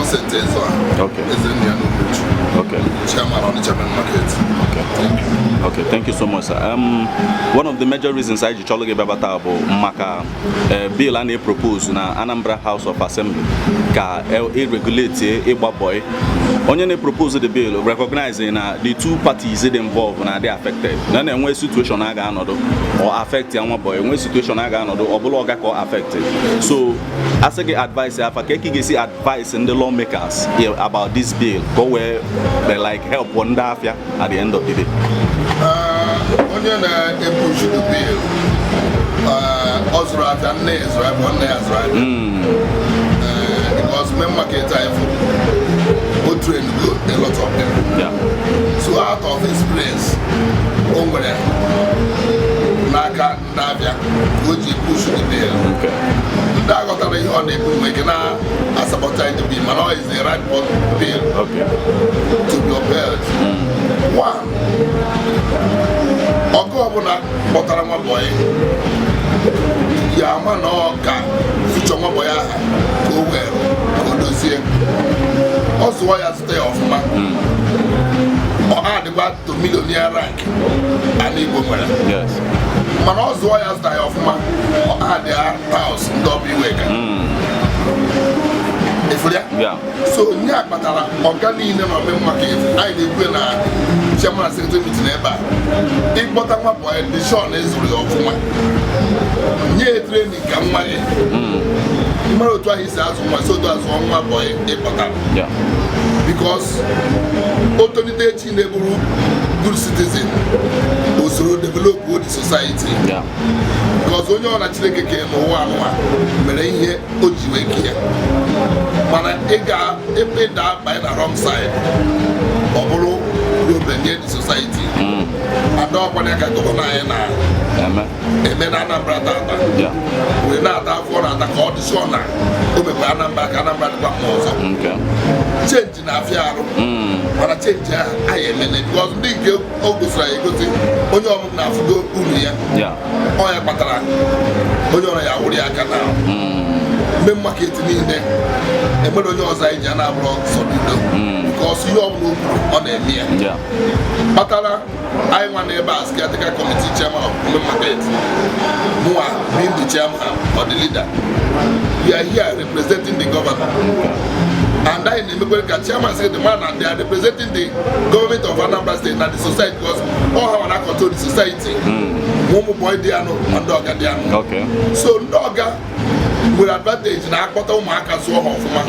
Innocent Ezra. Okay. Okay. Chairman on the Chairman Market. Okay. Thank you. Okay, thank you so much, sir. One of the major reasons I just talk about Maka bill and a propose na Anambra House of Assembly ka regulate a boy. Only they propose the bill recognizing the two parties involved and they affected. Then when situation I got another or affected one boy, when situation I got another or below affected. So as I get advice, I get advice in the lawmakers about this bill. Go where they like help one day at the end of the day. Onye na-epush the bill, Ozra and NAIRA, one NAIRA. Because men market time who train good, a lot of them. Yeah. So out of experience, Ombre, Naga, Navia, would you push the bill? Okay. That got on the making as about time to be Mano is the right bill. Okay. To be upheld. One. Ogo abuna botara nwa boy ya ma no ka future nwa boy aha ko wero ko dozie ozo ya stay off ma o add back to millionaire rank and Igbo nwere. Yes. Mana ozo ya stay off ma o add house ndobi weka. Yeah. So nya patara organic na me market I dey go na chairman secretary meeting eba igbota nwa boy the show na ezuru ofuma nye training ka nwa ye mara otu ahi se azu nwa so do azu nwa boy igbota. Yeah. Because authority chi na eburu good citizen also develop the society. Yeah. Because onye ọ na Chineke ke n'ụwa anụwa mere ihe o ji wee ke ya mana ị ga ebe da by the wrong side ọ bụrụ problem nye the society. Ada ọkwana ka gọvanọ anyị na eme na Anambra tata wee na-ata afọ na-ata ka ọ dị sọ na o mekwa Anambra ka Anambra dịkwa mma ọzọ. Change na afịa arụ mana change ahụ anyị emene because ndị nke o gosiri anyị egosi onye ọmụmụ na-afụgo uru ya ọ ya kpatara onye ọrụ ya wụrụ ya aka na mme market niile emere onye ọzọ anyị ji a na-abụrụ sọbido because ihe ọbụla o kwuru ọ na-eme ya kpatara anyị nwa n'ebe a caretaker committee chairman of mme market mụa being the chairman or the leader we are here representing the governor. And I remember the chairman said the man and they are representing the government of Anambra State and the society because all have an control the society. Momo boy diano and dog diano. Okay. So dogga with advantage na akpota umaka so hofuma.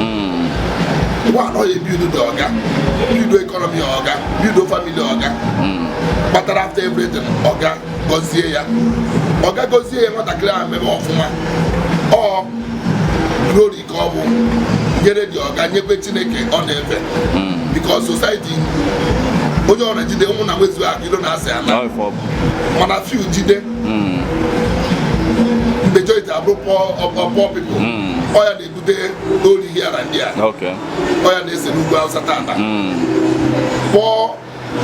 One or you build dogga, build the economy orga, build the family orga. But after everything, orga goes here. Orga goes here what a clear member of or glory come. Get the organic Chineke on the because society onye ọrụ jide ụmụ na wezu aka ilo na-asị ana mana few jide majority abụ poor people oya na-ebute ori here and there oya na-ese n'ugwu Hausa tata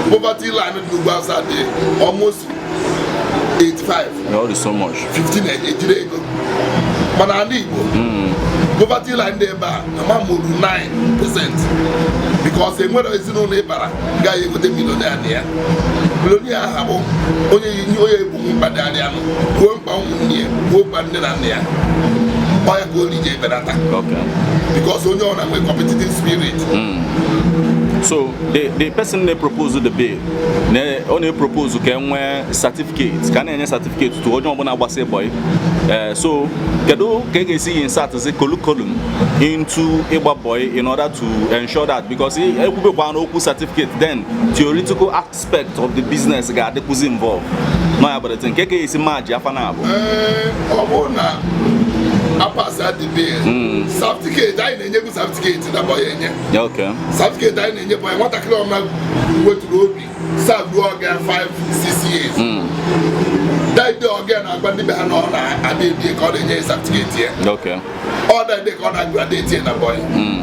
poverty line n'ugwu Hausa dị almost 85 so much 15 ejire ego mana ala Igbo poverty line dị ebe a na mụrụ 9% because enwere ezinụlọ ịbara gaghị egote milionia na ya milionia aha bụ onye egbu mkpa dị arịa nụ ruo mkpa ụmụnne ya ruo mkpa nne na nna ya ọ ya ka o rije ebelata because onye ọ na-enwe competitive spirit. So the person they propose the bill, they only propose can wear certificates. Can any certificate to onye ọbụla gbasa boy. So kedu ka ga-esi insert as a curriculum into Igba boy in order to ensure that because ekwube kwa okwu certificate then theoretical aspect of the business ga-adịkwuzi involved. No ya but nke ka esi maji afa na abụ. Ọ bụ na apasa the bill. Certificate anyị na-enye certificate na boy enye. Okay. Certificate anyị na-enye boy nwatakịrị ọma weturu obi serve oga 5-6 years. That day again I got the behind on I did the college certificate here. Okay. All that they call that graduate in a boy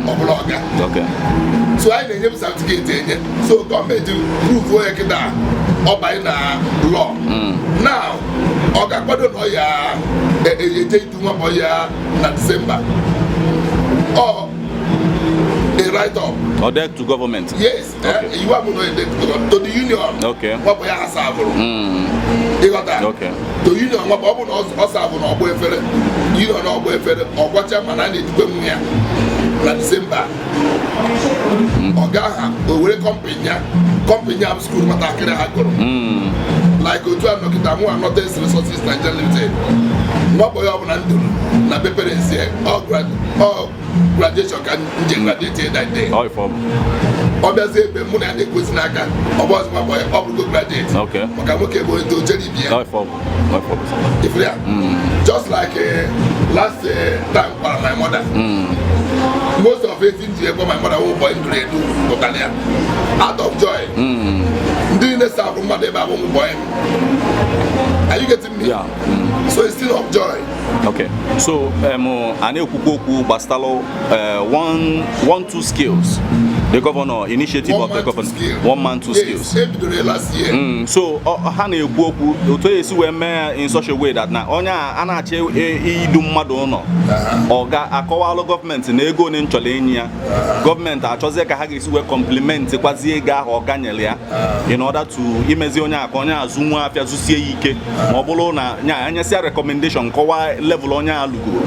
or blogger. Okay. So I didn't have certificate in it. So government to prove work that or by law. Now Oga Kodo no ya a day to my boy na December. Or a write up. Or debt to government? Yes. You have to the union. Okay. What boy has you got that? Okay. The union, what boy has no boyfriend. You don't know boyfriend or what your man I need to go here. December. Ogaha, we company of school matakere hakoro. Like Otu Anokitamu and Northern Resources Nigeria Limited. What boy of na parents here, all graduation can graduate that day. All from obviously the money and the question aka was my boy up to graduate. Okay. Okay, going to Jelly. All from If they are just like last time for my mother. Most of 18 years ago, my mother was born in grade 2, out of joy. Doing the South of Mother boy. Are you getting me? Yeah. So it's still of joy. Okay. So, ane kuku bastalo 1-2 skills. The governor initiative of the governor 1 man 2 skills. Last year. So, hane kuku otoyesi we me in such a way that na onya anache idu mmadu no. Oga akọwalo government na ego ni nchole enya. Government achoze ka ha ga-esi we compliment kwazi ego ahụ ọganyele ya in order to imezi onya akonya azunwa afia zusie ike. Ma obulu na nya anya sia recommendation kọwa level onya alugo.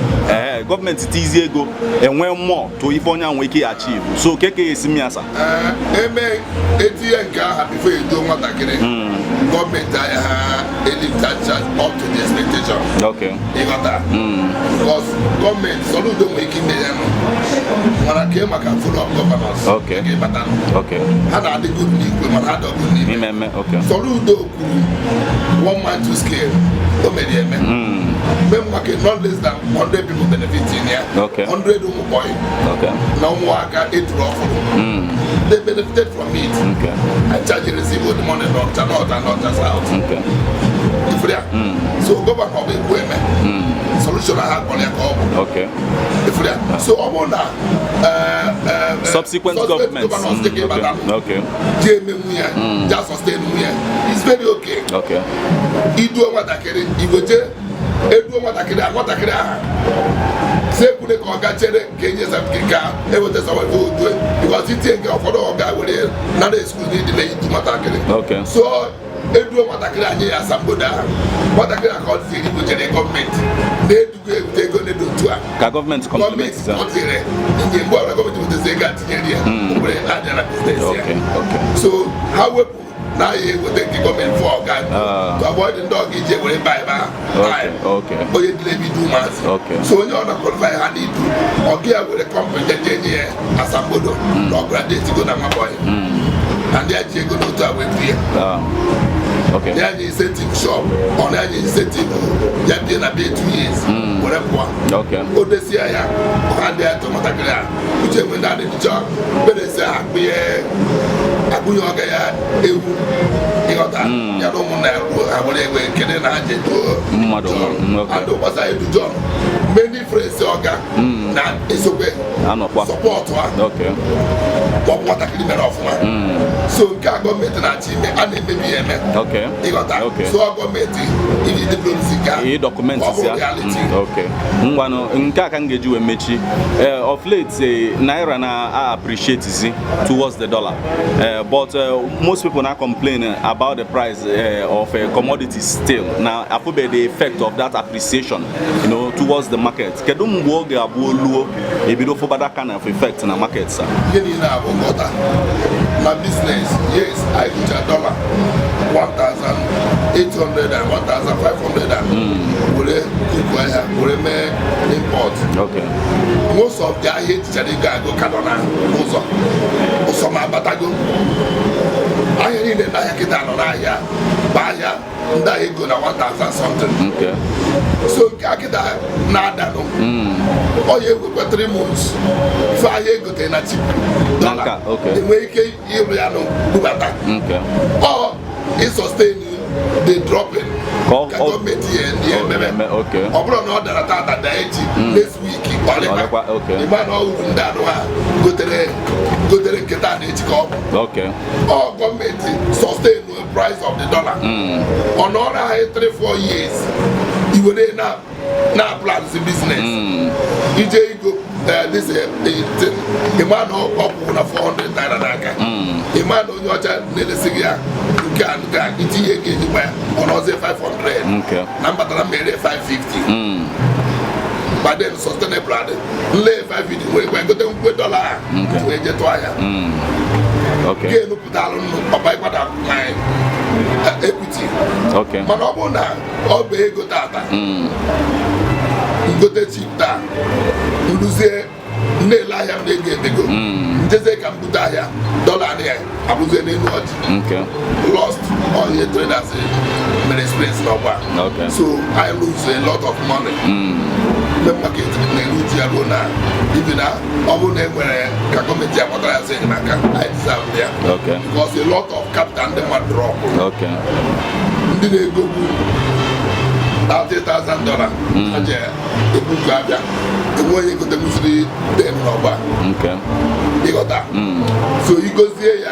Government tizi ego enwe more to if onya nwe ike achieve. So keke esi miasa. Eme ATM ka before you do nwatakịrị. Government any charge up to the expectation. Okay. You got that? Because government solu don't make it there. When I came, I can follow up governors. Okay. Okay. Had a good need, we had a good need. Okay. Solu do 1 man 2 scale. Don't make it. Not less than 100 people benefiting here. Okay. 100 boy. Okay. Now I got 8 raw. They benefited from it. Okay. I charge and receive the money, not just out. Okay. So government will be women. Solution I have on your call. Okay. So I'm on subsequent governments. Okay. Just sustain me. It's very okay. Okay. You do what I can. You go to what I can. What I can. Say put a congratulate Kenyans and Kika. Everything someone will do it because you take your photo guy with it. Now the school need to lay to Matakere. Okay. So everyone Matakere here as Sambuda. Matakere called the government. They go to do to a government compliments. Okay. So how we now you will take the government for God to avoid the dog in jail with Bible. Okay. But you let me do mass. Okay. So when you're not qualified, I need to okay with the company that here as a bodo, or graduate to go to my boy. And then you go to away here. Okay. Then you incentive shop, or then you incentive, you have been a bit 2 years. Whatever. Okay. Oh, this year, I had the automatic, which I went out in the job, but it's a happy. I put your guy, you got that. You don't want to have a get an agent to was I do job. Many friends, now it's okay. Support her. Okay. What I can off. So, government and achievement, and maybe okay. You got that. Okay. So, I government, if you diplomacy, documents. Okay. Nka can get you a mechi. Of late, NAIRA na appreciate towards the dollar. But most people now complain about the price of commodities still. Now, I put the effect of that appreciation, towards the market. Kedum woge abuoluo ebido for that kind of effect in the market, sir. My business, yes, I put a dollar 1,800 and 1,500 and import. Okay. Most of the I hate Chadiga go Kadona, Osama Batago. I need the Nayakitan on Aya, Baya, and I go to 1,000 something. Okay. So Kakita Nada. Oh, you go 3 months. So I go to Nachi. Okay. The make you Bubata. Okay. Or it sustain the dropping. Government here, okay. Obro no that this week. Okay. The man all that go to the Ketan. Okay. Or government sustain the price of the dollar. On all 3-4 years, you iwere na plan the business ije igo this ịma na ọkwụ na 400 naira n'aka ịma na onye ọcha na-elesighị ya nke a nke itinye ego ejikwa ya ọnọzie 500 na mbatara mere 550 but then sustainable adị nle 550 nwere kwa egote nkwe dọla a wee jetụ ahịa ga-enupụtalụ ọba ịkwada na equity mana ọ bụrụ na ọ bụ ego tata ngote chip taa nruzie na-ele ahịa m na-ego edego njeze ka m bute ahịa dọla adịghị abụzie n'elu ọjị lost all ihe traders mere experience n'ọgba so I lose a lot of money market na-eruji ya ruo na ibi na ọ bụrụ na e nwere ka gọọmenti akpọtara ya sị enyemaka I deserve ya because a lot of capital ndị mmadụ drop ndị na-egogbu $30,000 aje ebuku abịa enwe onye gote mụsiri dem n'ọgba ịghọta so igozie ya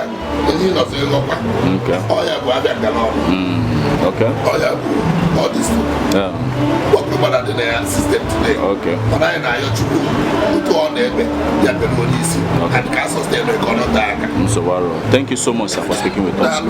onye ịnọsọ ịghọkwa ọya bụ abịa nga n'ọrụ ọya bụ ọdịsị ọkụrụ gbada dị na ya sistem today mana anyị na-ayọ chukwu otu ọ na-ebe ya bere onye isi and ka sustain ka ọ nọta aka. Thank you so much, sir, for speaking with us.